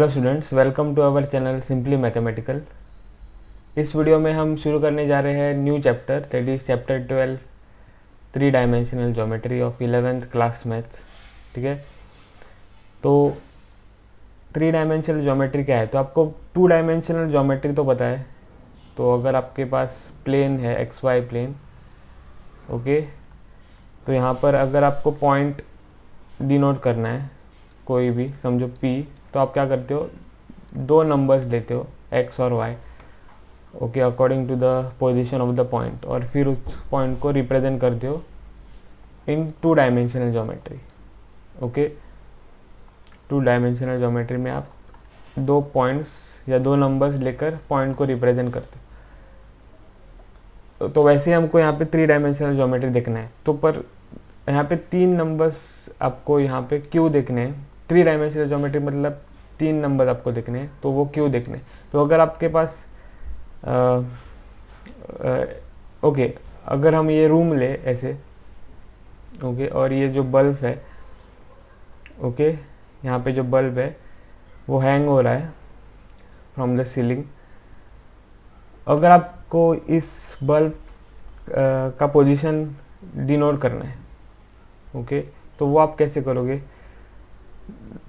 Hello students, welcome to our channel simply mathematical. इस वीडियो में हम शुरू करने जा रहे हैं new chapter, that is chapter 12, 3 dimensional geometry of 11th class maths. ठीक है, तो 3 डायमेंशनल ज्योमेट्री क्या है? तो आपको 2 डायमेंशनल ज्योमेट्री तो पता है। तो अगर आपके पास प्लेन है, एक्स वाई प्लेन, ओके, तो यहाँ पर अगर आपको पॉइंट डिनोट करना है, कोई भी समझो P, तो आप क्या करते हो, 2 नंबर्स लेते हो x और y, okay, according to the position of the point, और फिर उस पॉइंट को रिप्रेजेंट करते हो in 2 dimensional geometry. Okay, 2 dimensional geometry में आप 2 पॉइंट्स या 2 नंबर्स लेकर पॉइंट को रिप्रेजेंट करते हो। तो वैसे ही हमको यहाँ पे 3 डायमेंशनल ज्योमेट्री देखना है, तो पर यहाँ पे 3 नंबर्स आपको यहाँ पे क्यों देखने हैं? 3 डायमेंशनल ज्योमेट्री मतलब 3 नंबर आपको देखने हैं, तो वो क्यों देखने हैं? तो अगर आपके पास ओके, अगर हम ये रूम ले ऐसे, ओके, और ये जो बल्ब है, ओके, यहाँ पे जो बल्ब है वो हैंग हो रहा है फ्रॉम द सीलिंग। अगर आपको इस बल्ब का पोजीशन डिनोट करना है, ओके, तो वो आप कैसे करोगे?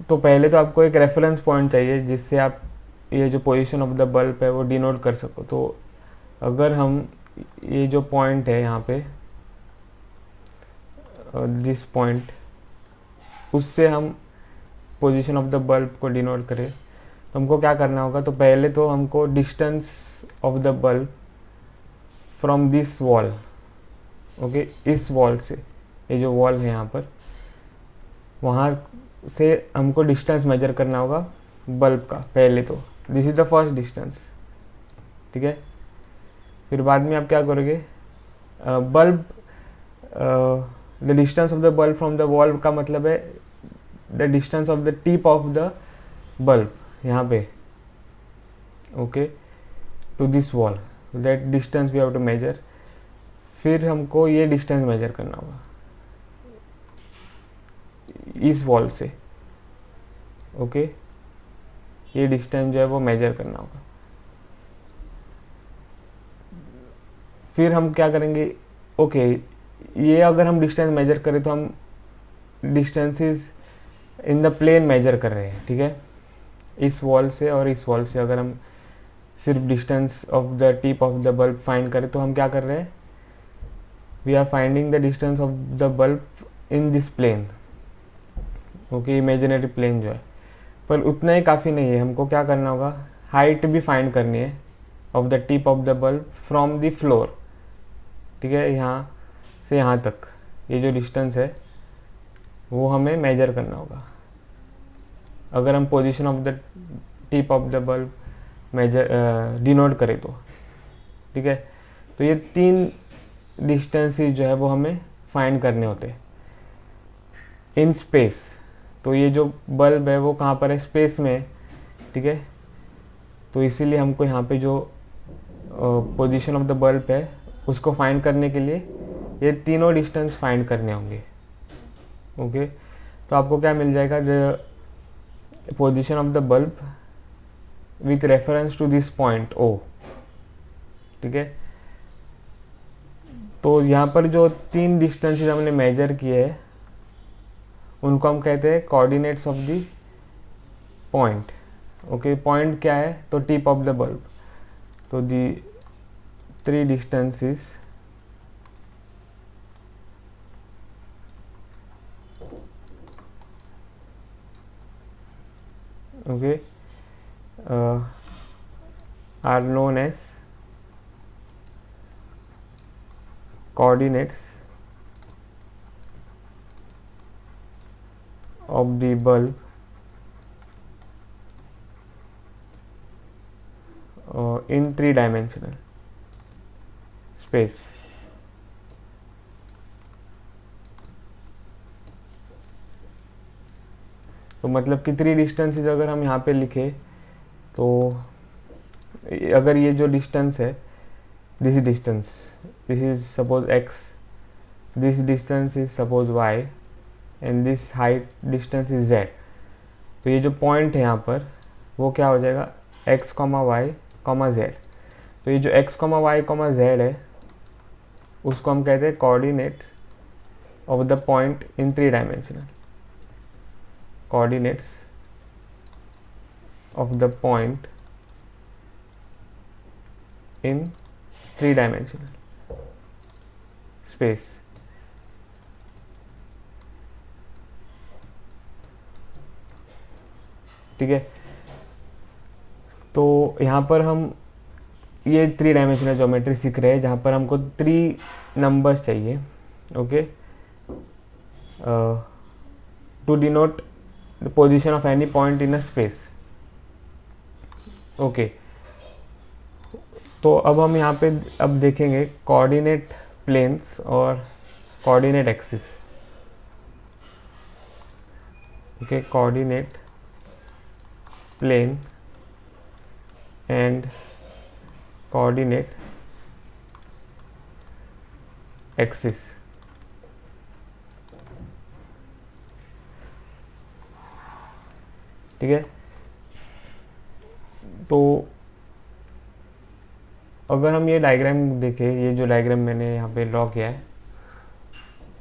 तो पहले तो आपको एक रेफरेंस पॉइंट चाहिए जिससे आप ये जो पोजीशन ऑफ द बल्ब है वो डिनोट कर सको। तो अगर हम ये जो पॉइंट है यहाँ पे, दिस पॉइंट, उससे हम पोजीशन ऑफ द बल्ब को डिनोट करें, तो हमको क्या करना होगा? तो पहले तो हमको distance of the bulb from this wall, okay, इस वॉल से, ये जो वॉल है यहाँ पर, वहाँ से हमको डिस्टेंस मेजर करना होगा बल्ब का। पहले तो this is the first distance, ठीक है। फिर बाद में आप क्या करोगे? Bulb, the distance of the bulb from the wall का मतलब है the distance of the tip of the bulb यहाँ पे, okay, to this wall, that distance we have to measure. फिर हमको ये डिस्टेंस मेजर करना होगा इस वॉल से, ओके, ये डिस्टेंस जो है वो मेजर करना होगा। फिर हम क्या करेंगे? ओके, ये अगर हम डिस्टेंस मेजर करें तो हम distances in the plane measure कर रहे हैं, ठीक है। इस वॉल से और इस वॉल से अगर हम सिर्फ distance of the tip of the bulb find करें तो हम क्या कर रहे हैं? We are finding the distance of the bulb in this plane, okay, imaginary plane जो है। पर उतना ही काफ़ी नहीं है, हमको क्या करना होगा? हाइट भी फाइंड करनी है of the tip of the bulb from the floor, ठीक है, यहाँ से यहाँ तक ये जो डिस्टेंस है वो हमें मेजर करना होगा अगर हम position of the tip of the bulb measure denote करें तो, ठीक है। तो ये 3 डिस्टेंसेस जो है वो हमें फाइंड करने होते हैं इन स्पेस। तो ये जो बल्ब है वो कहाँ पर है? स्पेस में है, ठीक है। तो इसीलिए हमको यहाँ पे जो पोजीशन ऑफ द बल्ब है उसको फाइंड करने के लिए ये तीनों डिस्टेंस फाइंड करने होंगे, ओके। तो आपको क्या मिल जाएगा? The position of the bulb with reference to this point O, ठीक है। तो यहाँ पर जो 3 डिस्टेंसेस हमने मेजर किए हैं उनको हम कहते हैं coordinates of the point, okay. Point क्या है? तो टिप ऑफ द बल्ब। तो दी 3 distances okay are known as coordinates of the bulb in 3 dimensional space। तो मतलब कि 3 डिस्टेंसेस अगर हम यहाँ पे लिखे, तो अगर ये जो डिस्टेंस है, this distance, this is suppose x, this distance is suppose y, and this height distance is z। तो ये जो पॉइंट है यहाँ पर, वो क्या हो जाएगा, x comma y comma z. तो ये जो x comma y comma z है उसको हम कहते हैं coordinates of the point in 3 dimensional, coordinates of the point in 3 dimensional space. ठीक है, तो यहाँ पर हम ये 3 डायमेंशनल ज्योमेट्री सीख रहे हैं जहाँ पर हमको 3 नंबर्स चाहिए, okay, to denote the position of any point in a space. Okay, तो अब हम यहाँ पे अब देखेंगे कोऑर्डिनेट प्लेन्स और coordinate axis. Okay, coordinate plane and coordinate axis. ठीक है, तो अगर हम ये डायग्राम देखें, ये जो डायग्राम मैंने यहाँ पे ड्रॉ किया है,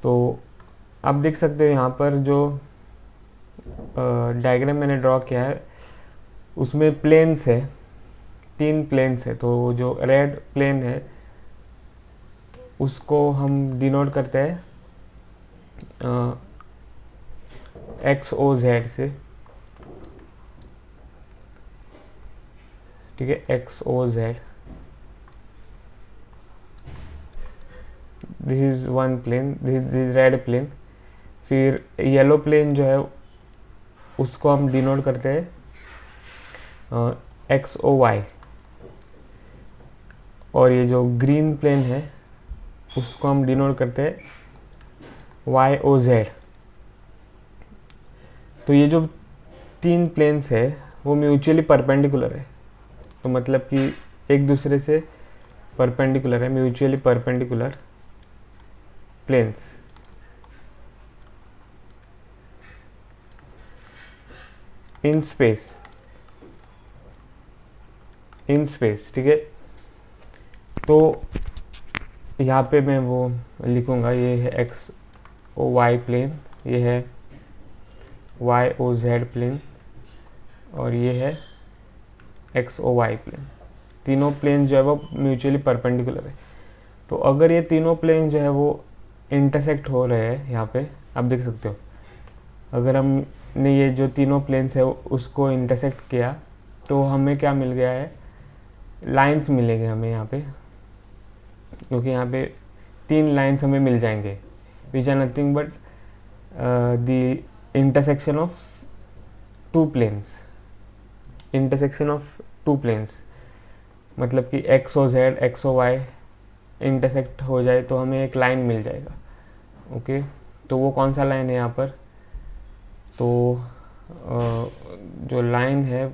तो आप देख सकते हो यहाँ पर जो डायग्राम मैंने ड्रॉ किया है उसमें प्लेन्स है, 3 प्लेन्स है। तो जो रेड प्लेन है उसको हम डिनोट करते हैं एक्स ओ जेड से। ठीक है, X O Z, this is one plane, this is red plane. फिर येलो प्लेन जो है उसको हम डिनोट करते हैं एक्स ओ वाई, और ये जो ग्रीन प्लेन है उसको हम डिनोट करते हैं वाई ओ जेड। तो ये जो 3 प्लेन्स है वो म्यूचुअली परपेंडिकुलर है, तो मतलब कि एक दूसरे से परपेंडिकुलर है, mutually perpendicular planes. In space, ठीक है। तो यहाँ पे मैं वो लिखूँगा, ये है एक्स ओ वाई प्लेन, ये है वाई ओ जेड प्लेन, और ये है एक्स ओ वाई प्लेन। तीनों प्लेन जो है वो म्यूचुअली परपेंडिकुलर है। तो अगर ये तीनों प्लेन जो है वो इंटरसेक्ट हो रहे हैं, यहाँ पे आप देख सकते हो, अगर हमने ये जो तीनों प्लेन्स है उसको इंटरसेक्ट किया तो हमें क्या मिल गया है, लाइंस मिलेंगे हमें यहाँ पे, क्योंकि यहाँ पे 3 लाइंस हमें मिल जाएंगे, which are nothing but the intersection of 2 planes, intersection of 2 planes. मतलब कि x O z x O y intersect हो जाए तो हमें एक लाइन मिल जाएगा। ओके, तो वो कौन सा लाइन है यहाँ पर, तो जो लाइन है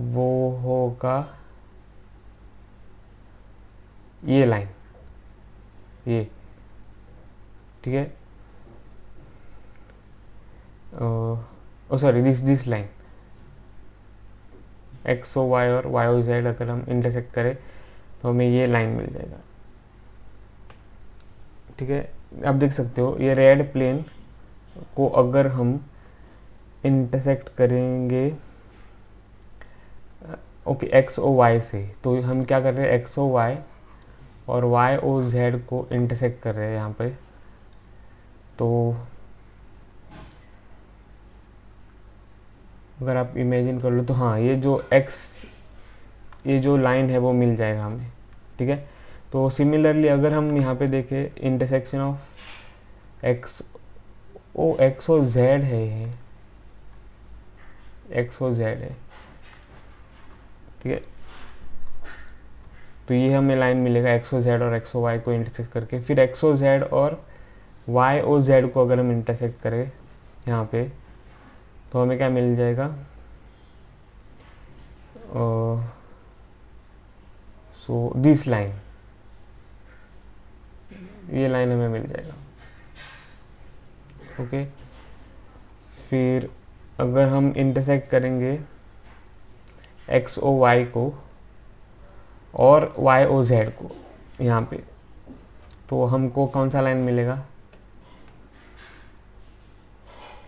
वो होगा ये लाइन, ये, ठीक है, sorry this line x O y और वाई ओ जेड अगर हम इंटरसेक्ट करें तो हमें ये लाइन मिल जाएगा। ठीक है, आप देख सकते हो ये रेड प्लेन को अगर हम इंटरसेक्ट करेंगे ओके एक्स ओ वाई से, तो हम क्या कर रहे हैं, एक्स ओ वाई और वाई ओ जेड को इंटरसेक्ट कर रहे हैं यहाँ पे। तो अगर आप इमेजिन कर लो तो हाँ, ये जो एक्स, ये जो लाइन है वो मिल जाएगा हमें। ठीक है, तो सिमिलरली अगर हम यहाँ पे देखें intersection of x O z है, ये एक्स ओ जेड है, ठीक है, तो ये हमें लाइन मिलेगा एक्स ओ जेड और एक्स ओ वाई को इंटरसेक्ट करके। फिर एक्स ओ जेड और वाई ओ जेड को अगर हम इंटरसेक्ट करें यहाँ पे तो हमें क्या मिल जाएगा, सो दिस लाइन, ये लाइन हमें मिल जाएगा। ओके, फिर अगर हम इंटरसेक्ट करेंगे एक्स ओ वाई को और वाई ओ जेड को यहाँ पे, तो हमको कौन सा लाइन मिलेगा,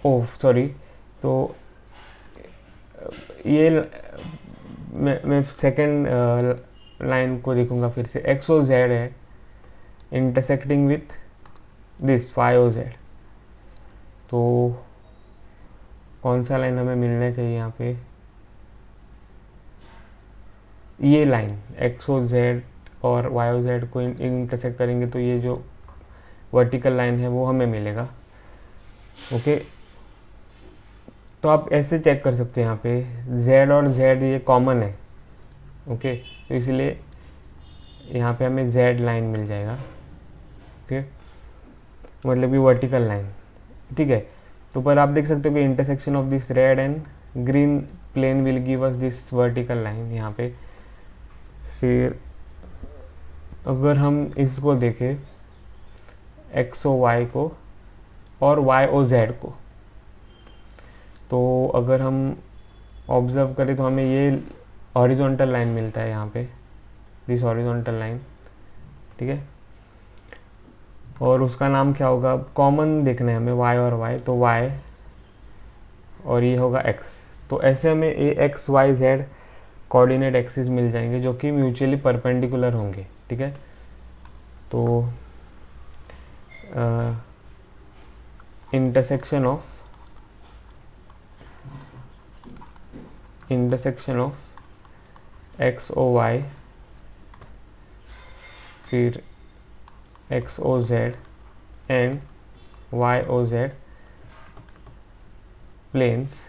ओह सॉरी, तो ये मैं सेकेंड लाइन को देखूंगा फिर से, एक्स ओ जेड है intersecting with this y O z, तो कौन सा लाइन हमें मिलना चाहिए यहाँ पे, ये लाइन एक्स ओ जेड और वाई ओ जेड को इंटरसेक्ट करेंगे तो ये जो वर्टिकल लाइन है वो हमें मिलेगा। ओके, तो आप ऐसे चेक कर सकते हैं यहाँ पे z और z ये कॉमन है। ओके, तो इसलिए यहाँ पे हमें z लाइन मिल जाएगा। ओके, मतलब कि वर्टिकल लाइन, ठीक है। तो पर आप देख सकते हो कि intersection of this red and green plane will give us this vertical line यहाँ पे। फिर अगर हम इसको देखें एक्स ओ वाई को और वाई ओ जेड को, तो अगर हम ऑब्जर्व करें तो हमें ये हॉरिजॉन्टल लाइन मिलता है यहाँ पे, दिस हॉरिजॉन्टल लाइन, ठीक है। और उसका नाम क्या होगा, कॉमन देखना है हमें y और y, तो y और ये होगा x। तो ऐसे हमें a X Y Z coordinate axis मिल जाएंगे जो कि म्यूचुअली परपेंडिकुलर होंगे, ठीक है। तो intersection of x O Y फिर X O Z and Y O Z planes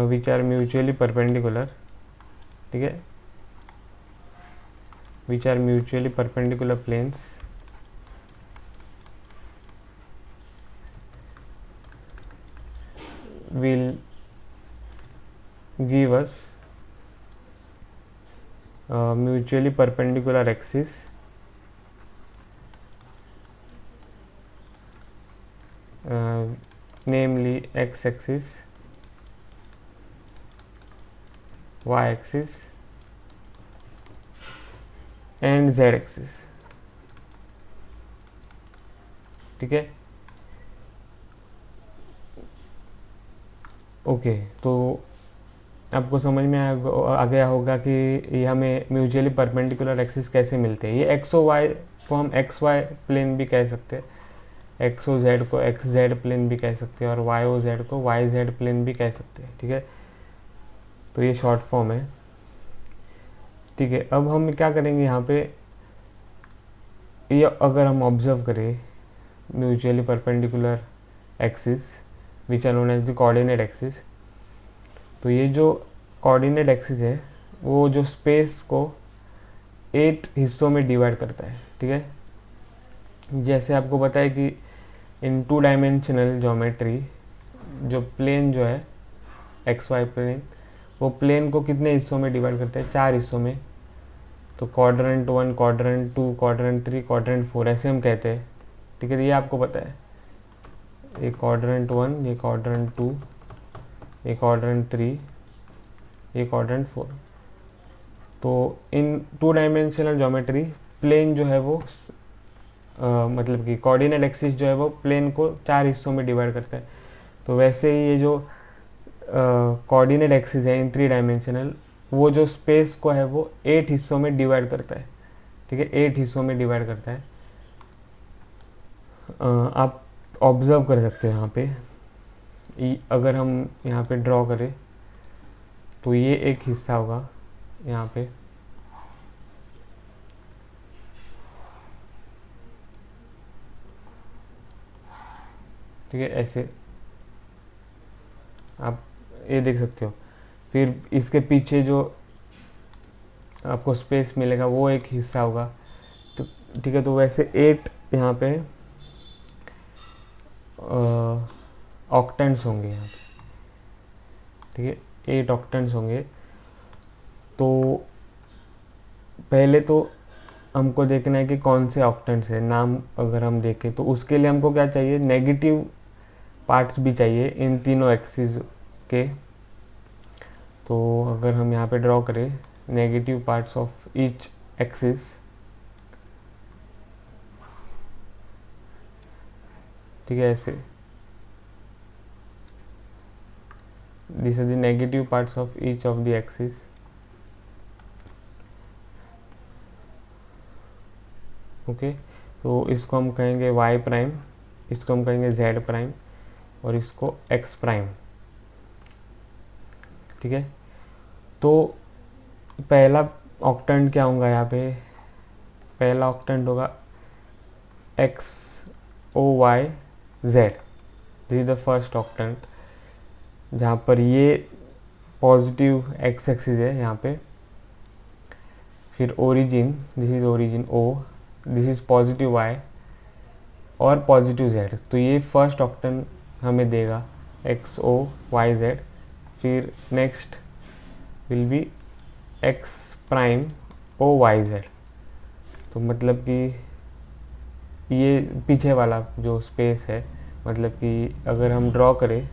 which are mutually perpendicular, ठीक है, which are mutually perpendicular planes will give us mutually perpendicular axis namely x axis, y axis and z axis, ठीक है। Okay, तो आपको समझ में आ गया होगा कि ये हमें म्यूचुअली परपेंडिकुलर एक्सिस कैसे मिलते हैं। ये एक्स ओ वाई को हम एक्स वाई प्लेन भी कह सकते हैं, एक्स ओ जेड को एक्स जेड प्लेन भी कह सकते हैं और वाई ओ जेड को वाई जेड प्लेन भी कह सकते हैं, ठीक है। तो ये शॉर्ट फॉर्म है, ठीक है। अब हम क्या करेंगे यहाँ पे, ये अगर हम ऑब्जर्व करें mutually perpendicular axis which are known as the coordinate axis, तो ये जो कोऑर्डिनेट एक्सिस है वो जो स्पेस को 8 हिस्सों में डिवाइड करता है, ठीक है। जैसे आपको पता है कि इन 2 डायमेंशनल ज्योमेट्री जो प्लेन जो है एक्स वाई प्लेन, वो प्लेन को कितने हिस्सों में डिवाइड करते हैं, 4 हिस्सों में। तो क्वाड्रेंट 1, क्वाड्रेंट 2, क्वाड्रेंट 3, क्वाड्रेंट 4 ऐसे हम कहते हैं, ठीक है। ये आपको पता है, ये क्वाड्रेंट 1, ये क्वाड्रेंट 2, ये क्वाड्रेंट 3, ये क्वाड्रेंट 4। तो इन 2 डायमेंशनल ज्योमेट्री प्लेन जो है वो मतलब कि कोऑर्डिनेट एक्सिस जो है वो प्लेन को 4 हिस्सों में डिवाइड करता है। तो वैसे ही ये जो कोऑर्डिनेट एक्सिस है इन 3 डायमेंशनल, वो जो स्पेस को है वो 8 हिस्सों में डिवाइड करता है, ठीक है, 8 हिस्सों में डिवाइड करता है। आप ऑब्जर्व कर सकते हैं यहाँ पे, अगर हम यहाँ पे ड्रॉ करें तो ये एक हिस्सा होगा यहाँ पे, ठीक है, ऐसे आप ये देख सकते हो। फिर इसके पीछे जो आपको स्पेस मिलेगा वो एक हिस्सा होगा, तो ठीक है। तो वैसे 8 यहाँ पे ऑक्टेंट्स होंगे यहाँ पे, ठीक है, 8 ऑक्टेंट्स होंगे। तो पहले तो हमको देखना है कि कौन से ऑक्टेंट्स है, नाम अगर हम देखें तो उसके लिए हमको क्या चाहिए, नेगेटिव पार्ट्स भी चाहिए इन तीनों एक्सिस के। तो अगर हम यहाँ पे ड्रॉ करें negative parts of each axis, ठीक है, ऐसे this is the negative parts of each of the axis. Okay, तो इसको हम कहेंगे वाई प्राइम, इसको हम कहेंगे जेड प्राइम और इसको एक्स प्राइम, ठीक है। तो पहला ऑक्टेंट क्या होगा यहाँ पे, पहला ऑक्टेंट होगा x O Y z, this is the first octant, जहाँ पर ये पॉजिटिव एक्स एक्सिस है यहाँ पे, फिर origin, this is origin O, this is positive y और पॉजिटिव जेड। तो ये फर्स्ट ऑक्टेंट हमें देगा एक्स ओ वाई जेड। फिर next will be x prime O Y z. तो मतलब कि ये पीछे वाला जो स्पेस है, मतलब कि अगर हम ड्रॉ करें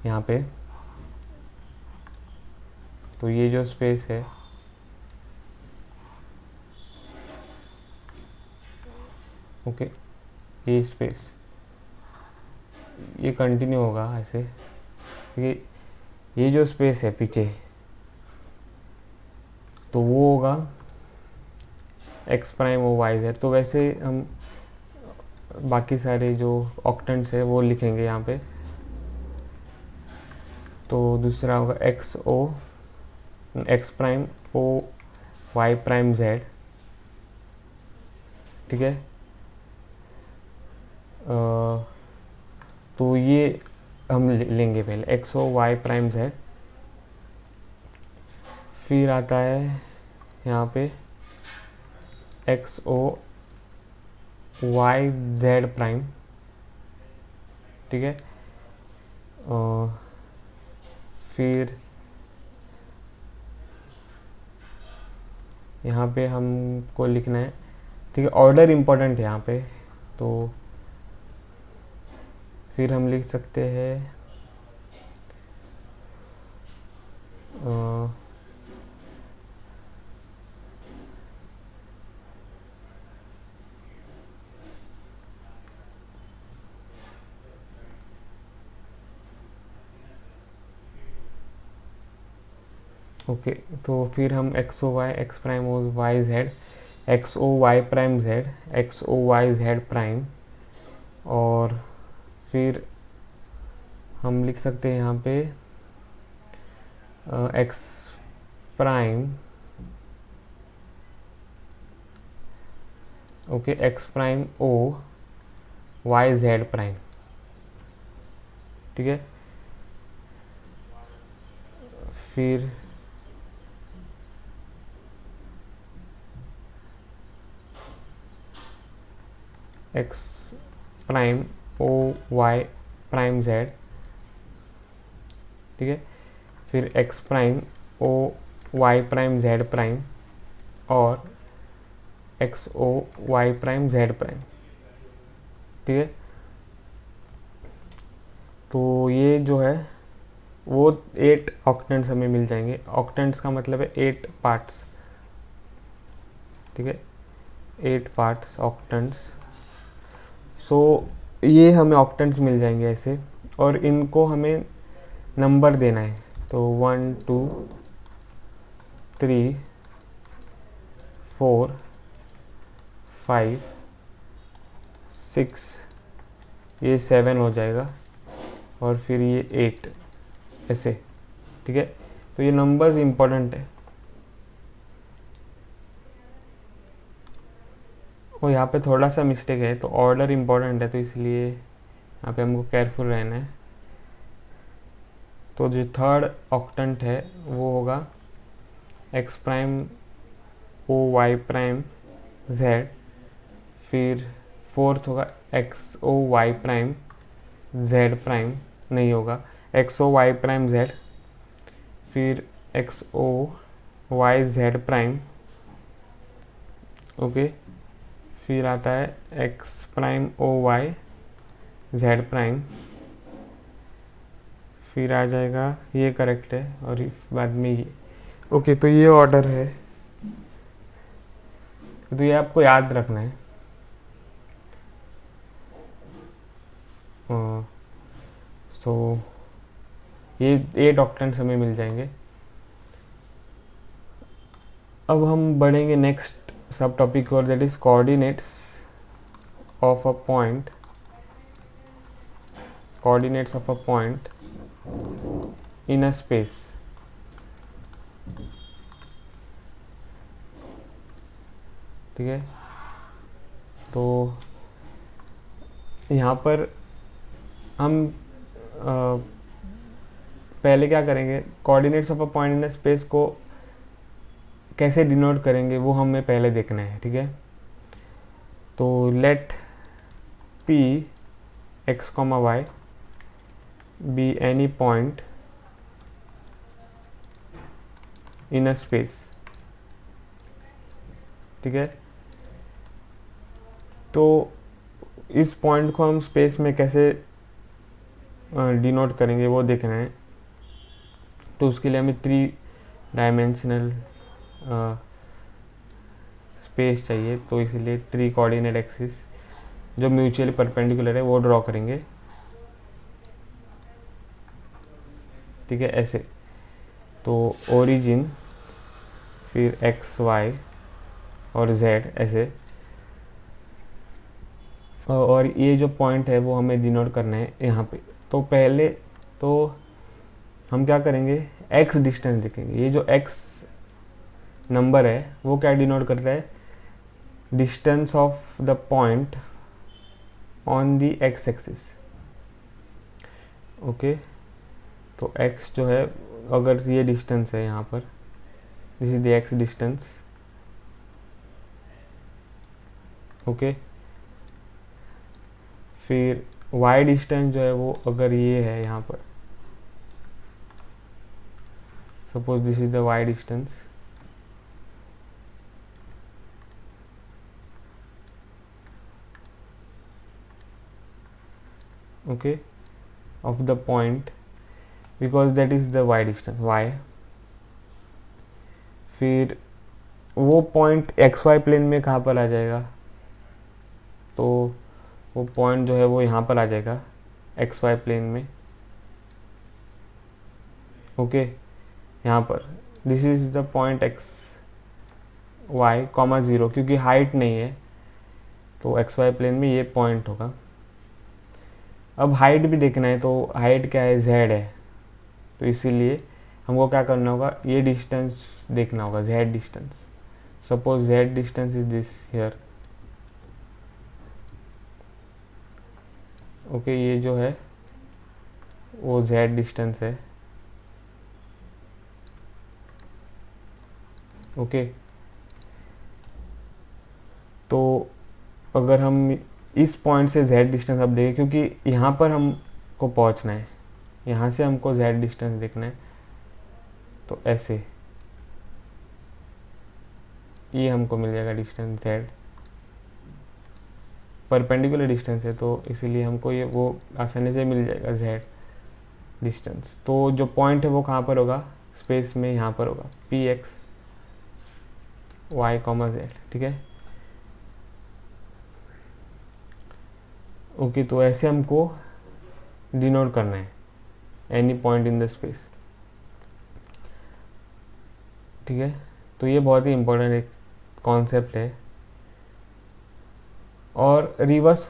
यहाँ पे, तो ये जो स्पेस है, ओके, ये स्पेस ये कंटिन्यू होगा ऐसे, क्योंकि ये जो स्पेस है पीछे, तो वो होगा x prime O Y z. तो वैसे हम बाकी सारे जो ऑक्टेंट्स है वो लिखेंगे यहाँ पे। तो दूसरा होगा x prime O Y prime Z, ठीक है। तो ये हम लेंगे पहले x O Y prime Z. फिर आता है यहाँ पे x O Y Z prime, ठीक है। फिर यहाँ पे हमको लिखना है, ठीक है, ऑर्डर इम्पोर्टेंट है यहाँ पे। तो फिर हम लिख सकते हैं ओके, तो फिर हम X O Y X prime O Y Z, x O Y prime Z, x O Y Z prime, और फिर हम लिख सकते हैं यहाँ पे X prime, okay, X prime O Y Z prime, ठीक है। फिर X prime O Y prime Z, ठीक है। फिर X prime O Y prime Z prime और X O Y prime Z prime, ठीक है। तो ये जो है वो 8 ऑक्टेंट्स हमें मिल जाएंगे। ऑक्टेंट्स का मतलब है 8 पार्ट्स, ठीक है, 8 पार्ट्स ऑक्टेंट्स। सो ये हमें ऑक्टेंट्स मिल जाएंगे ऐसे, और इनको हमें नंबर देना है। तो 1 2 3 4 5 6, ये 7 हो जाएगा, और फिर ये 8 ऐसे, ठीक है। तो ये नंबर्स इम्पोर्टेंट है। और यहाँ पे थोड़ा सा मिस्टेक है, तो ऑर्डर इम्पोर्टेंट है, तो इसलिए यहाँ पे हमको केयरफुल रहना है। तो जो थर्ड ऑक्टेंट है वो होगा x prime O Y prime Z, फिर फोर्थ होगा x O Y prime Z prime, नहीं होगा, x O Y prime Z, फिर X O Y Z prime, okay. फिर आता है X prime O Y Z prime, फिर आ जाएगा ये करेक्ट है और बाद में ये। ओके, तो ये ऑर्डर है, तो ये आपको याद रखना है। सो ये डॉक्ट्रिन्स हमें मिल जाएंगे। अब हम बढ़ेंगे नेक्स्ट सब टॉपिक और that is coordinates of a point, coordinates of a point in a space. ठीक है, तो यहाँ पर हम पहले क्या करेंगे, coordinates of a point in a space को कैसे डिनोट करेंगे वो हमें पहले देखना है। ठीक है, तो let P x comma y be any point in a space. ठीक है, तो इस पॉइंट को हम स्पेस में कैसे डिनोट करेंगे वो देखना है। तो उसके लिए हमें 3 डायमेंशनल स्पेस चाहिए, तो इसीलिए 3 कोऑर्डिनेट एक्सिस जो म्यूचुअली परपेंडिकुलर है वो ड्रॉ करेंगे। ठीक है, ऐसे, तो ओरिजिन, फिर एक्स वाई और जेड ऐसे, और ये जो पॉइंट है वो हमें डिनोट करना है यहाँ पे। तो पहले तो हम क्या करेंगे, एक्स डिस्टेंस देखेंगे। ये जो एक्स नंबर है वो क्या डिनोट करता है, distance of the point on the x axis. Okay, तो x जो है, अगर ये डिस्टेंस है यहाँ पर, this is the x distance. Okay, फिर y डिस्टेंस जो है वो अगर ये है यहाँ पर, suppose this is the y distance. Okay, of the point, because that is the y distance y। फिर वो पॉइंट एक्स वाई प्लेन में कहाँ पर आ जाएगा, तो वो पॉइंट जो है वो यहाँ पर आ जाएगा एक्स वाई प्लेन में। ओके, यहाँ पर this is the point x y comma 0, क्योंकि हाइट नहीं है तो एक्स वाई प्लेन में ये पॉइंट होगा। अब हाइट भी देखना है, तो हाइट क्या है, z है, तो इसीलिए हमको क्या करना होगा, ये डिस्टेंस देखना होगा, z distance. Suppose z distance is this here. Okay, ये जो है वो z डिस्टेंस है। ओके, तो अगर हम इस पॉइंट से z डिस्टेंस अब देखें, क्योंकि यहाँ पर हमको पहुँचना है, यहाँ से हमको z डिस्टेंस देखना है, तो ऐसे ये हमको मिल जाएगा डिस्टेंस z, परपेंडिकुलर डिस्टेंस है तो इसीलिए हमको ये वो आसानी से मिल जाएगा z डिस्टेंस। तो जो पॉइंट है वो कहाँ पर होगा, स्पेस में यहाँ पर होगा, P x y comma z. ठीक है, ओके, तो ऐसे हमको डिनोट करना है any point in the space. ठीक है, तो ये बहुत ही इम्पोर्टेंट एक कॉन्सेप्ट है। और रिवर्स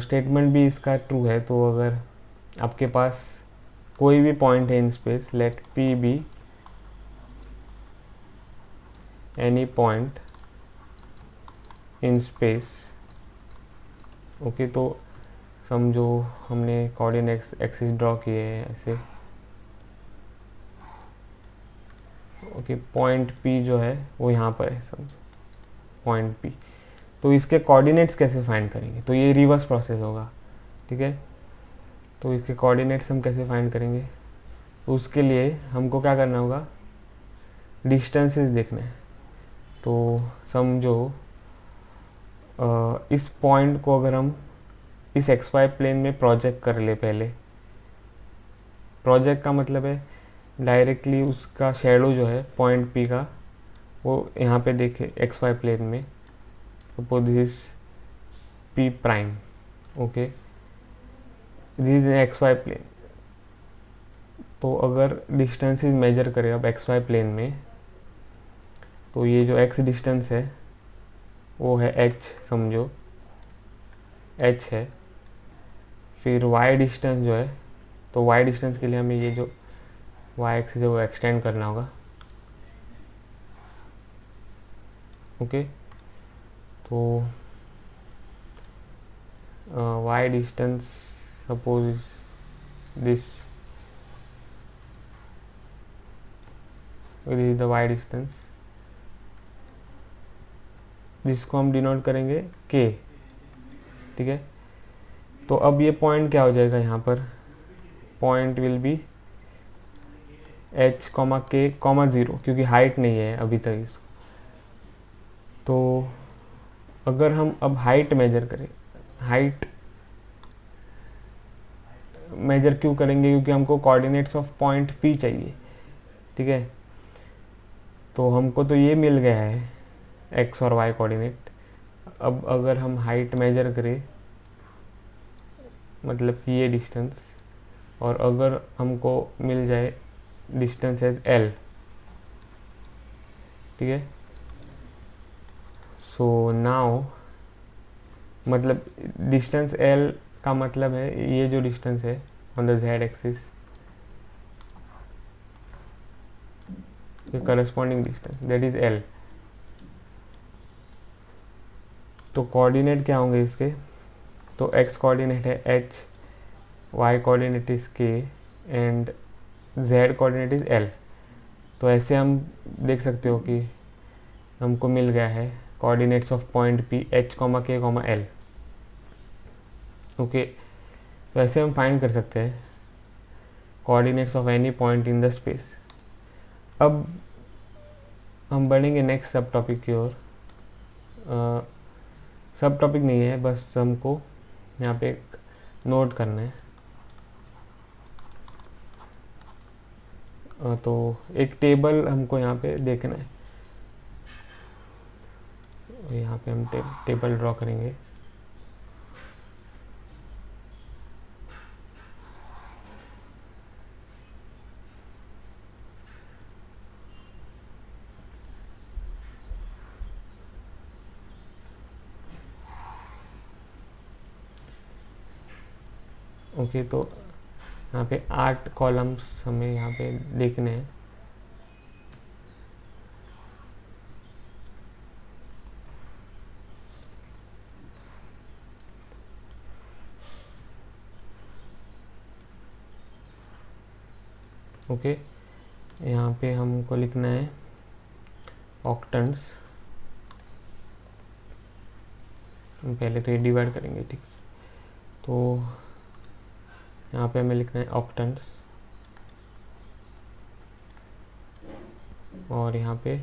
स्टेटमेंट भी इसका ट्रू है। तो अगर आपके पास कोई भी पॉइंट है in space, let P be any point in space. Okay, तो समझो हमने कोऑर्डिनेट्स एक्सिस ड्रॉ किए हैं ऐसे। ओके, पॉइंट पी जो है वो यहाँ पर है, समझो पॉइंट पी। तो इसके कोऑर्डिनेट्स कैसे फाइंड करेंगे, तो ये रिवर्स प्रोसेस होगा। ठीक है, तो इसके कोऑर्डिनेट्स हम कैसे फाइंड करेंगे, तो उसके लिए हमको क्या करना होगा, डिस्टेंसेस देखना है। तो समझो इस पॉइंट को अगर हम इस एक्स वाई प्लेन में प्रोजेक्ट कर ले पहले। प्रोजेक्ट का मतलब है डायरेक्टली उसका शेडो जो है पॉइंट पी का वो यहाँ पे देखे एक्स वाई प्लेन में। Suppose this is P prime, okay, this is x y plane. तो अगर डिस्टेंसेस मेजर करें अब एक्स वाई प्लेन में, तो ये जो एक्स डिस्टेंस है वो है एच, समझो एच है। फिर वाई डिस्टेंस जो है, तो वाई डिस्टेंस के लिए हमें ये जो वाई एक्सिस है वो एक्सटेंड करना होगा, ओके। तो y distance suppose this is the y distance, जिसको हम डिनोट करेंगे के, ठीक है। तो अब ये पॉइंट क्या हो जाएगा यहाँ पर, point will be H comma के कॉमा 0, क्योंकि हाइट नहीं है अभी तक इसको। तो अगर हम अब हाइट मेजर करें, हाइट मेजर क्यों करेंगे, क्योंकि हमको कोऑर्डिनेट्स ऑफ पॉइंट पी चाहिए, ठीक है। तो हमको तो ये मिल गया है एक्स और वाई कोऑर्डिनेट। अब अगर हम हाइट मेजर करें, मतलब कि ये डिस्टेंस, और अगर हमको मिल जाए डिस्टेंस एज एल, ठीक है। सो नाउ मतलब डिस्टेंस एल का मतलब है ये जो डिस्टेंस है ऑन द जेड एक्सिस, ये corresponding distance that is L. तो कोऑर्डिनेट क्या होंगे इसके, तो एक्स कोऑर्डिनेट है एच, वाई कोऑर्डिनेट इज के and Z coordinate is L. तो ऐसे हम देख सकते हो कि हमको मिल गया है coordinates of point P H comma के कॉमा एल, ओके। तो ऐसे हम फाइंड कर सकते हैं coordinates of any point in the space. अब हम बढ़ेंगे नेक्स्ट सब टॉपिक की ओर। सब टॉपिक नहीं है, बस हमको यहाँ पे एक नोट करना है। तो एक टेबल हमको यहाँ पे देखना है, यहाँ पे हम टेबल ड्रॉ करेंगे। ओके, तो यहाँ पे 8 कॉलम्स हमें यहाँ पे देखने हैं। ओके, यहाँ पे हमको लिखना है ऑक्टेंट्स। हम पहले तो ये डिवाइड करेंगे, ठीक से। तो यहाँ पे हमें लिखना है ऑक्टेंट्स, और यहाँ पे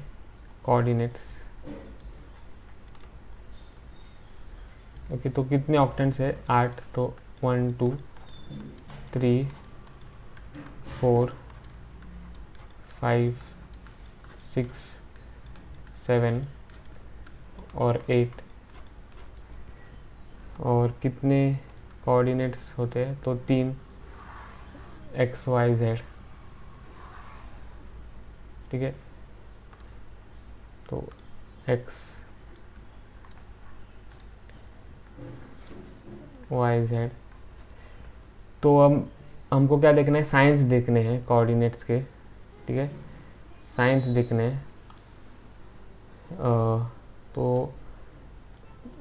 कोऑर्डिनेट्स। ओके, तो कितने ऑक्टेंट्स है, 8। तो 1 2 3 4 5 6 7 और 8। और कितने कोऑर्डिनेट्स होते हैं, तो 3 एक्स वाई जेड, ठीक है। तो एक्स वाई जेड। तो अब हमको क्या देखना है, साइंस देखने हैं कोऑर्डिनेट्स के, ठीक है, साइंस देखने हैं। तो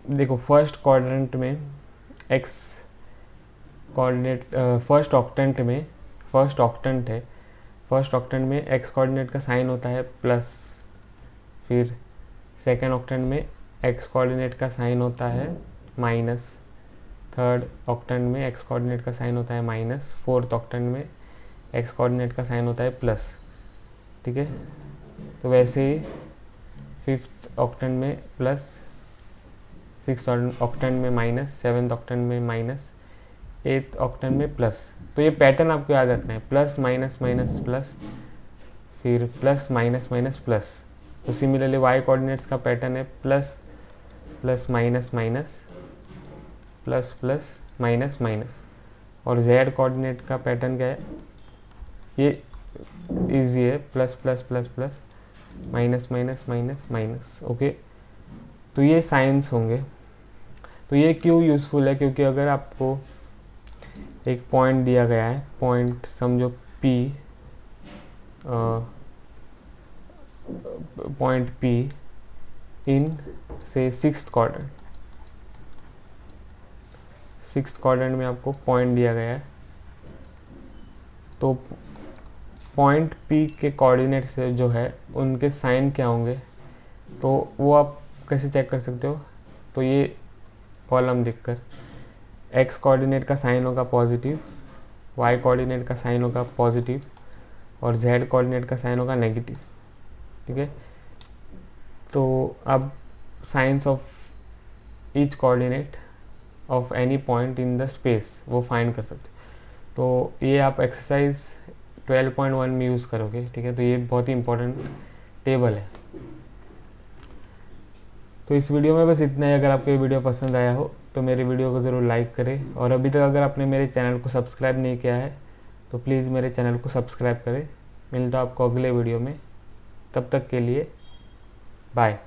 देखो फर्स्ट क्वाड्रेंट में एक्स कोऑर्डिनेट, फर्स्ट ऑक्टेंट में, फर्स्ट ऑक्टेंट है, फर्स्ट ऑक्टेंट में एक्स कोऑर्डिनेट का साइन होता है प्लस। फिर सेकेंड ऑक्टेंट में एक्स कोऑर्डिनेट का साइन होता है माइनस। थर्ड ऑक्टेंट में एक्स कोऑर्डिनेट का साइन होता है माइनस। फोर्थ ऑक्टेंट में एक्स कोऑर्डिनेट का साइन होता है प्लस, ठीक है। तो वैसे ही फिफ्थ ऑक्टेंट में प्लस, 6th ऑक्टेंट में माइनस, 7th ऑक्टेंट में माइनस, 8th ऑक्टेंट में प्लस। तो ये पैटर्न आपको याद रखना है, प्लस माइनस माइनस प्लस, फिर प्लस माइनस माइनस प्लस। तो सिमिलरली वाई कोऑर्डिनेट्स का पैटर्न है plus plus minus minus plus plus minus minus. और जेड कोऑर्डिनेट का पैटर्न क्या है, ये इजी है, plus plus plus plus minus minus minus minus. Okay, तो ये साइंस होंगे। तो ये क्यों यूज़फुल है, क्योंकि अगर आपको एक पॉइंट दिया गया है, पॉइंट समझो P, पॉइंट P इन से 6th क्वाड्रेंट, 6th क्वाड्रेंट में आपको पॉइंट दिया गया है, तो पॉइंट P के कोऑर्डिनेट्स जो है उनके साइन क्या होंगे, तो वो आप कैसे चेक कर सकते हो। तो ये कॉलम देखकर x कोऑर्डिनेट का साइन होगा पॉजिटिव, y कोऑर्डिनेट का साइन होगा पॉजिटिव, और z कोऑर्डिनेट का साइन होगा नेगेटिव। ठीक है, तो अब science of each coordinate of any point in the space वो फाइंड कर सकते। तो ये आप एक्सरसाइज 12.1 में यूज़ करोगे। ठीक है, तो ये बहुत ही इंपॉर्टेंट टेबल है। तो इस वीडियो में बस इतना ही। अगर आपको ये वीडियो पसंद आया हो तो मेरे वीडियो को ज़रूर लाइक करें, और अभी तक अगर आपने मेरे चैनल को सब्सक्राइब नहीं किया है तो प्लीज़ मेरे चैनल को सब्सक्राइब करें। मिलता हूं आपको अगले वीडियो में, तब तक के लिए बाय।